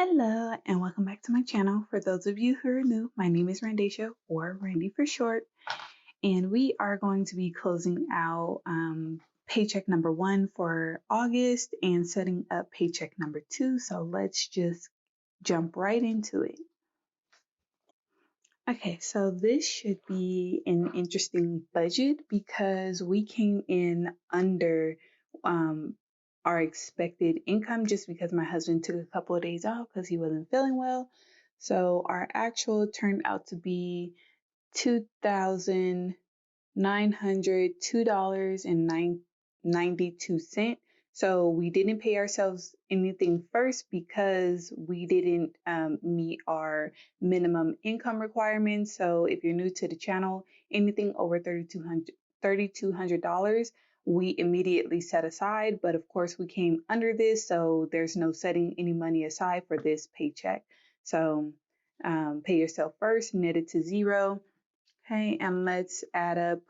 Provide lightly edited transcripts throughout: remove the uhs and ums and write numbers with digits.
Hello and welcome back to my channel. For those of you who are new, my name is Randy4short or Randy4short, and we are going to be closing out paycheck number 1 for August and setting up paycheck number 2. So let's just jump right into it. Okay, so this should be an interesting budget because we came in under our expected income just because my husband took a couple of days off because he wasn't feeling well. So our actual turned out to be $2,902.92. So we didn't pay ourselves anything first because we didn't meet our minimum income requirements. So if you're new to the channel, anything over $3,200 we immediately set aside, but of course we came under this, so there's no setting any money aside for this paycheck. So pay yourself first, net it to zero. Okay, and let's add up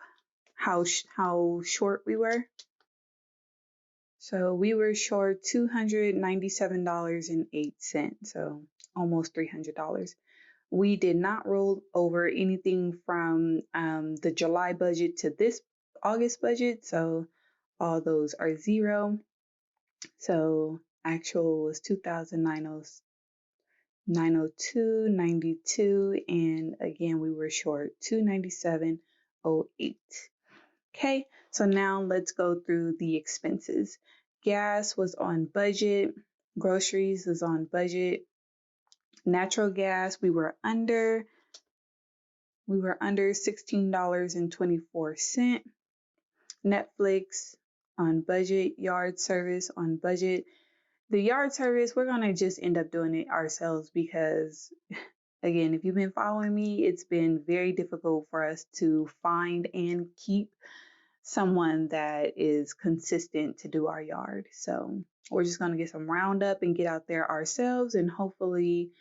how short we were. So we were short $297.08, so almost $300. We did not roll over anything from the July budget to this August budget, so all those are zero. So actual was $2,902.92, and again we were short $297.08. Okay, so now let's go through the expenses. Gas was on budget, groceries was on budget, natural gas we were under $16.24. Netflix on budget, yard service on budget. The yard service, we're gonna just end up doing it ourselves because, again, if you've been following me, it's been very difficult for us to find and keep someone that is consistent to do our yard. So we're just gonna get some Roundup and get out there ourselves, and hopefully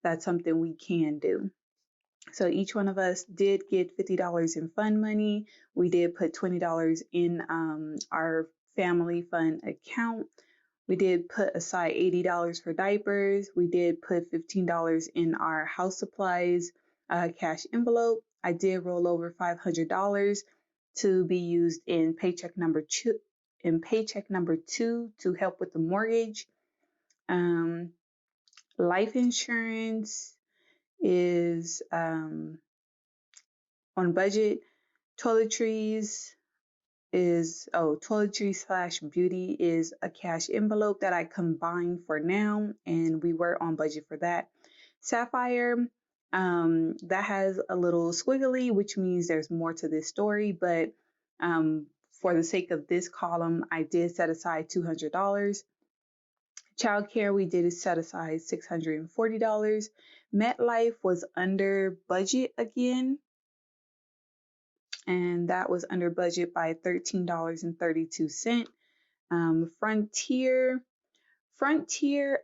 that's something we can do. So each one of us did get $50 in fund money. We did put $20 in our family fund account. We did put aside $80 for diapers. We did put $15 in our house supplies cash envelope. I did roll over $500 to be used in paycheck number two. To help with the mortgage. Life insurance is on budget. Toiletries / beauty is a cash envelope that I combined for now, and we were on budget for that. Sapphire, that has a little squiggly, which means there's more to this story, but for the sake of this column, I did set aside $200. Childcare, we did set aside $640. MetLife was under budget again, and that was under budget by $13.32. Frontier,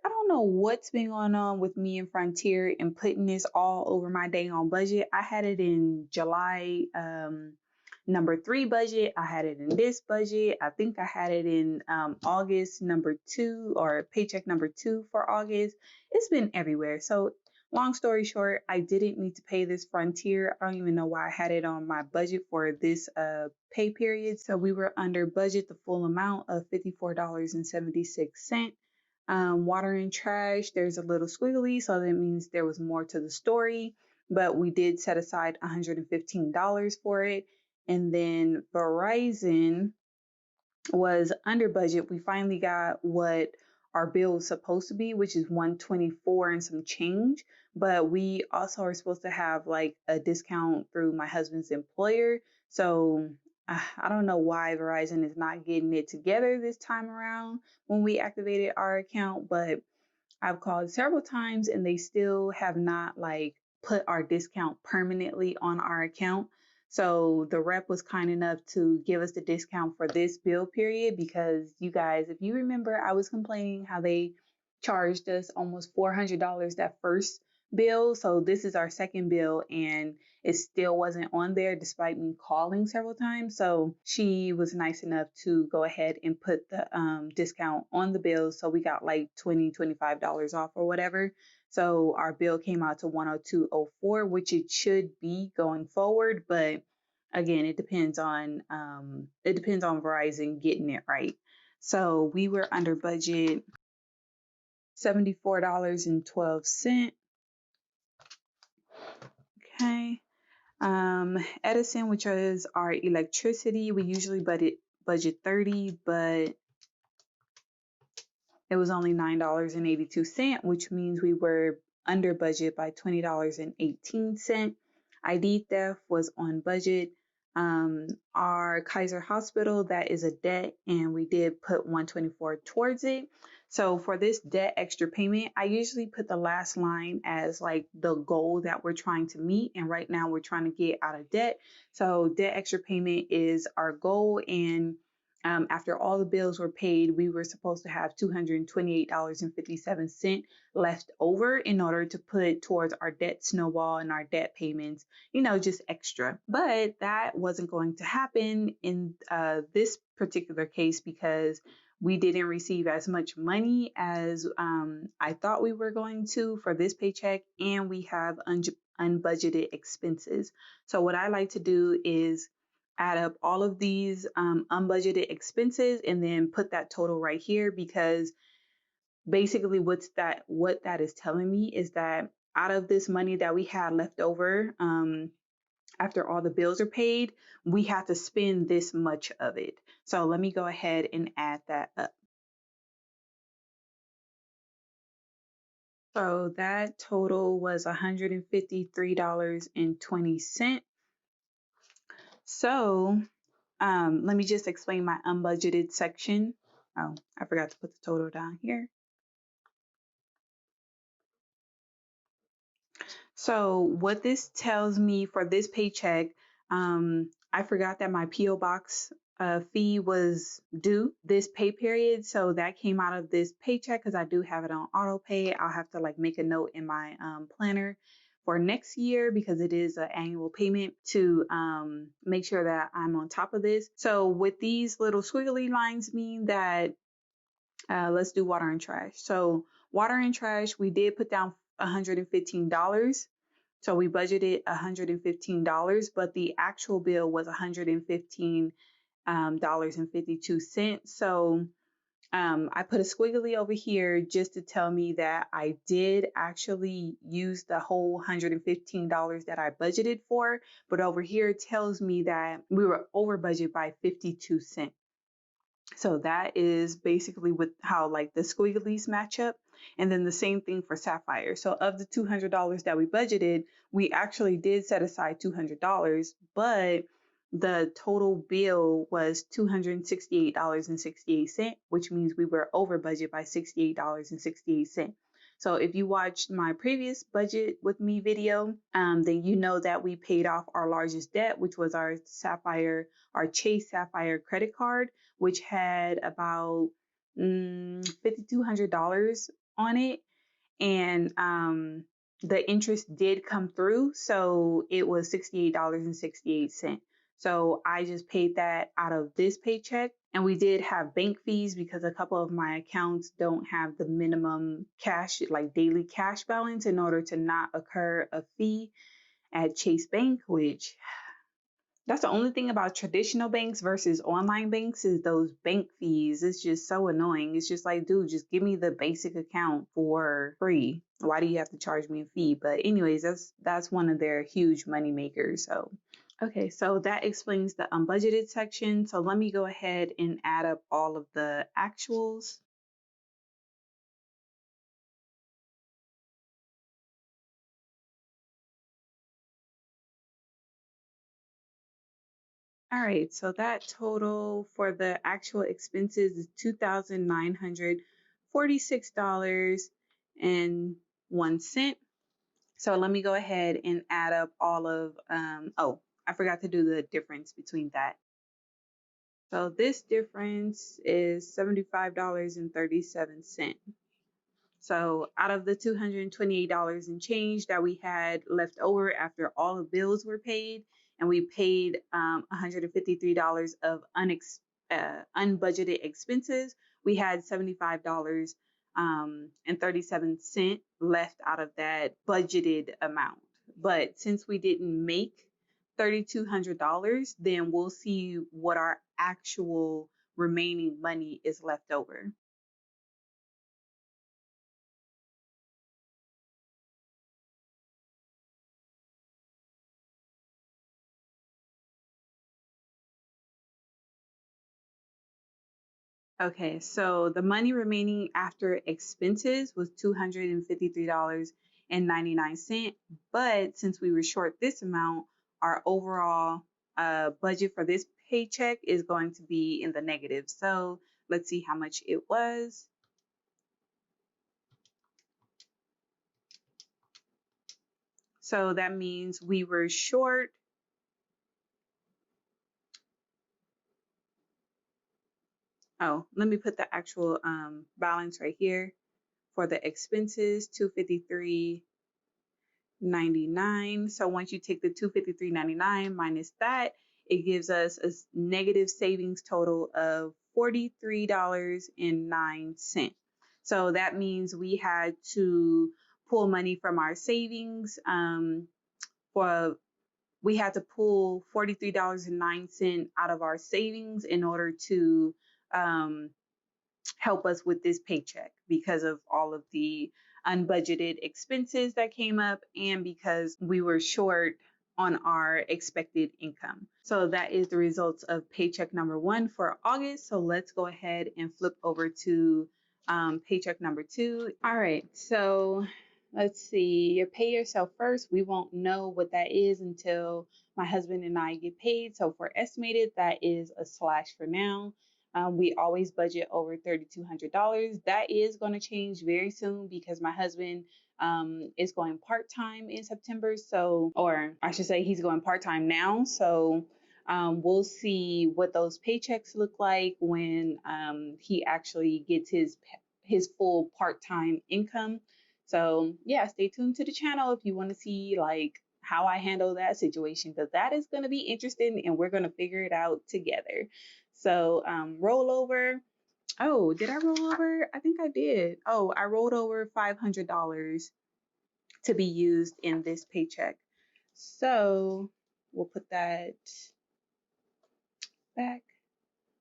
I don't know what's been going on with me and Frontier and putting this all over my dang on budget. I had it in July number 3 budget. I had it in this budget. I think I had it in August number 2 or paycheck number 2 for August. It's been everywhere. So long story short, I didn't need to pay this Frontier. I don't even know why I had it on my budget for this pay period. So we were under budget the full amount of $54.76. Water and trash, there's a little squiggly, so that means there was more to the story, but we did set aside $115 for it. And then Verizon was under budget. We finally got what our bill was supposed to be, which is $124 and some change, but we also are supposed to have like a discount through my husband's employer. So I don't know why Verizon is not getting it together this time around when we activated our account, but I've called several times and they still have not like put our discount permanently on our account. So the rep was kind enough to give us the discount for this bill period because you guys, if you remember, I was complaining how they charged us almost $400 that first bill. So this is our second bill, and it still wasn't on there despite me calling several times. So she was nice enough to go ahead and put the discount on the bill. So we got like $25 off or whatever. So our bill came out to 102.04, which it should be going forward, but again, it depends on Verizon getting it right. So we were under budget $74.12. Okay. Edison, which is our electricity, we usually budget 30, but it was only $9.82, which means we were under budget by $20.18. ID theft was on budget. Our Kaiser Hospital, that is a debt, and we did put 124 towards it. So for this debt extra payment, I usually put the last line as like the goal that we're trying to meet. And right now we're trying to get out of debt. So debt extra payment is our goal. And after all the bills were paid, we were supposed to have $228.57 left over in order to put towards our debt snowball and our debt payments, just extra. But that wasn't going to happen in this particular case because we didn't receive as much money as I thought we were going to for this paycheck, and we have unbudgeted expenses. So what I like to do is add up all of these unbudgeted expenses and then put that total right here, because basically what that is telling me is that out of this money that we had left over after all the bills are paid, we have to spend this much of it. So let me go ahead and add that up. So that total was $153.20. So let me just explain my unbudgeted section. Oh, I forgot to put the total down here. So what this tells me for this paycheck, I forgot that my PO box fee was due this pay period, so that came out of this paycheck because I do have it on auto pay. I'll have to like make a note in my planner for next year because it is an annual payment to make sure that I'm on top of this. So with these little squiggly lines mean that let's do water and trash. So water and trash, we did put down $115. So we budgeted $115, but the actual bill was $115.52. So I put a squiggly over here just to tell me that I did actually use the whole $115 that I budgeted for, but over here it tells me that we were over budget by 52 cents. So that is basically with how like the squigglies match up. And then the same thing for Sapphire. So of the $200 that we budgeted, we actually did set aside $200, but the total bill was $268.68, which means we were over budget by $68.68. So if you watched my previous budget with me video, then you know that we paid off our largest debt, which was our Chase Sapphire credit card, which had about $5,200 on it. And the interest did come through. So it was $68.68. So I just paid that out of this paycheck. And we did have bank fees because a couple of my accounts don't have the minimum cash, like daily cash balance, in order to not occur a fee at Chase Bank, which that's the only thing about traditional banks versus online banks is those bank fees. It's just so annoying. It's just like, dude, just give me the basic account for free. Why do you have to charge me a fee? But anyways, that's one of their huge money makers. So okay, so that explains the unbudgeted section. So let me go ahead and add up all of the actuals. All right, so that total for the actual expenses is $2,946.01. So let me go ahead and add up all of, oh, I forgot to do the difference between that. So this difference is $75.37. So out of the $228 and change that we had left over after all the bills were paid, and we paid $153 of unbudgeted expenses, we had $75 and 37 cents left out of that budgeted amount. But since we didn't make $3,200, then we'll see what our actual remaining money is left over. Okay, so the money remaining after expenses was $253.99. But since we were short this amount, our overall budget for this paycheck is going to be in the negative. So let's see how much it was. So that means we were short. Oh, let me put the actual balance right here for the expenses, 253.99. So once you take the 253.99 minus that, it gives us a negative savings total of $43.09. So that means we had to pull money from our savings. We had to pull $43.09 out of our savings in order to um, help us with this paycheck because of all of the unbudgeted expenses that came up and because we were short on our expected income. So that is the results of paycheck number 1 for August. So let's go ahead and flip over to paycheck number 2. All right, so let's see. You pay yourself first. We won't know what that is until my husband and I get paid. So for estimated, that is a slash for now. We always budget over $3,200. That is going to change very soon because my husband is going part-time in September. So, or I should say he's going part-time now. So we'll see what those paychecks look like when he actually gets his full part-time income. So yeah, stay tuned to the channel if you want to see like how I handle that situation, because that is going to be interesting and we're going to figure it out together. So roll over. Oh, did I roll over? I think I did. Oh, I rolled over $500 to be used in this paycheck. So we'll put that back.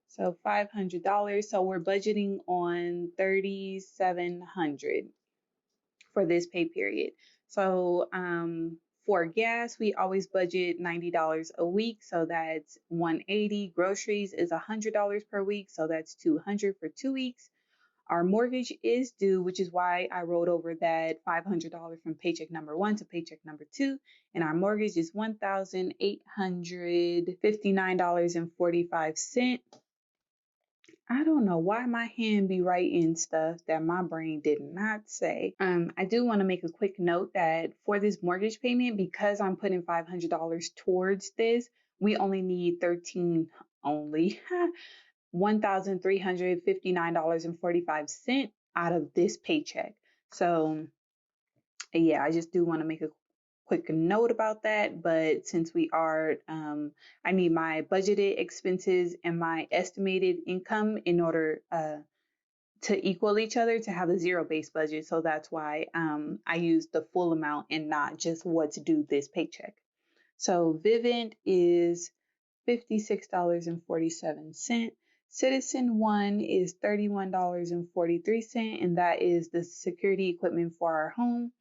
So $500. So we're budgeting on $3,700 for this pay period. So for gas, we always budget $90 a week, so that's $180. Groceries is $100 per week, so that's $200 for 2 weeks. Our mortgage is due, which is why I rolled over that $500 from paycheck number 1 to paycheck number 2. And our mortgage is $1,859.45. I don't know why my hand be writing stuff that my brain did not say. I do want to make a quick note that for this mortgage payment, because I'm putting $500 towards this, we only need $1,359.45 out of this paycheck. So yeah, I just do want to make a quick note about that. But since we are, I need my budgeted expenses and my estimated income in order to equal each other to have a zero-based budget. So that's why I use the full amount and not just what's due this paycheck. So Vivint is $56.47. Citizen One is $31.43, and that is the security equipment for our home.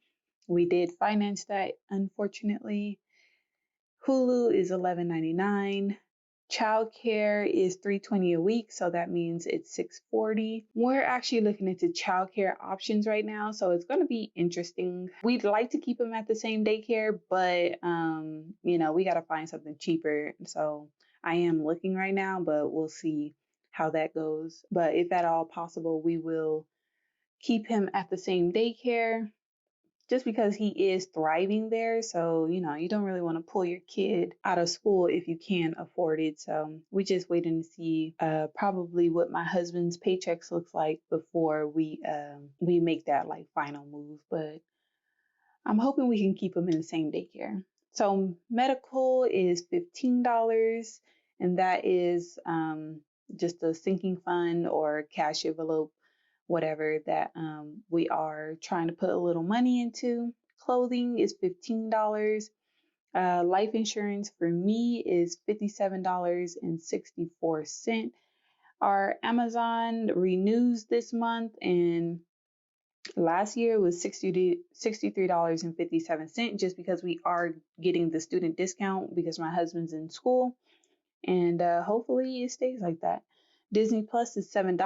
We did finance that, unfortunately. Hulu is $11.99. Childcare is $320 a week, so that means it's $640. We're actually looking into childcare options right now, so it's going to be interesting. We'd like to keep them at the same daycare, but we got to find something cheaper. So I am looking right now, but we'll see how that goes. But if at all possible, we will keep him at the same daycare. just because he is thriving there. So, you don't really want to pull your kid out of school if you can't afford it. So we just waiting to see probably what my husband's paychecks looks like before we make that like final move. But I'm hoping we can keep him in the same daycare. So medical is $15, and that is just a sinking fund or cash envelope, whatever that we are trying to put a little money into. Clothing is $15. Life insurance for me is $57.64. Our Amazon renews this month, and last year was $63.57, just because we are getting the student discount because my husband's in school, and hopefully it stays like that. Disney Plus is $7.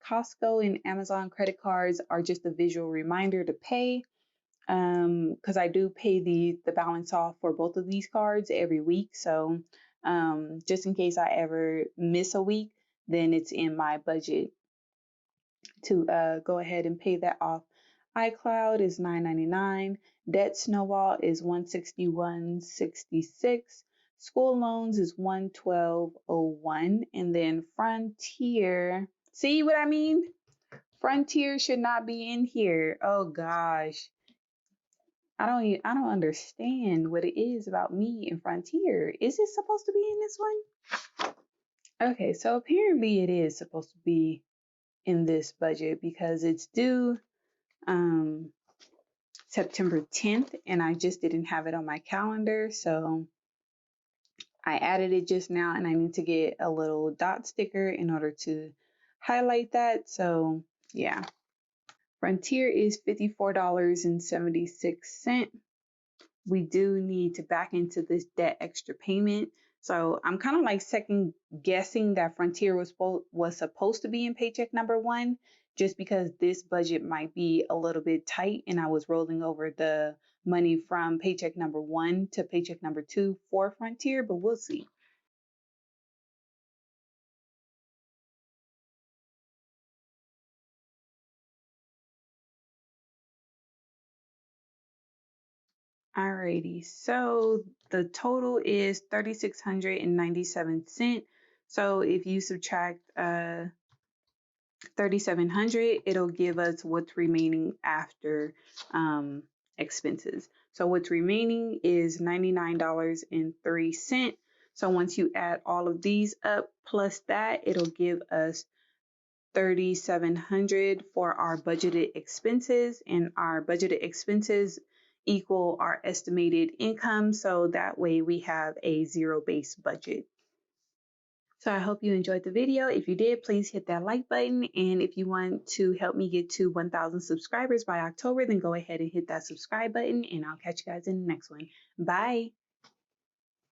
Costco and Amazon credit cards are just a visual reminder to pay, because I do pay the balance off for both of these cards every week. So just in case I ever miss a week, then it's in my budget to go ahead and pay that off. iCloud is $9.99. Debt Snowball is $161.66. School loans is $112.01. And then Frontier. See what I mean? Frontier should not be in here. Oh gosh. I don't understand what it is about me and Frontier. Is it supposed to be in this one? Okay, so apparently it is supposed to be in this budget because it's due September 10th, and I just didn't have it on my calendar, so I added it just now, and I need to get a little dot sticker in order to highlight that. So yeah, Frontier is $54.76. We do need to back into this debt extra payment. So I'm kind of like second guessing that Frontier was supposed to be in paycheck number one, just because this budget might be a little bit tight, and I was rolling over the money from paycheck number one to paycheck number two for Frontier, but we'll see. Alrighty, so the total is $3,697. So if you subtract 3,700, it'll give us what's remaining after expenses. So what's remaining is $99.03. So once you add all of these up plus that, it'll give us 3,700 for our budgeted expenses, and our budgeted expenses equal our estimated income. So that way we have a zero-based budget. So I hope you enjoyed the video. If you did, please hit that like button. And if you want to help me get to 1,000 subscribers by October, then go ahead and hit that subscribe button, and I'll catch you guys in the next one. Bye.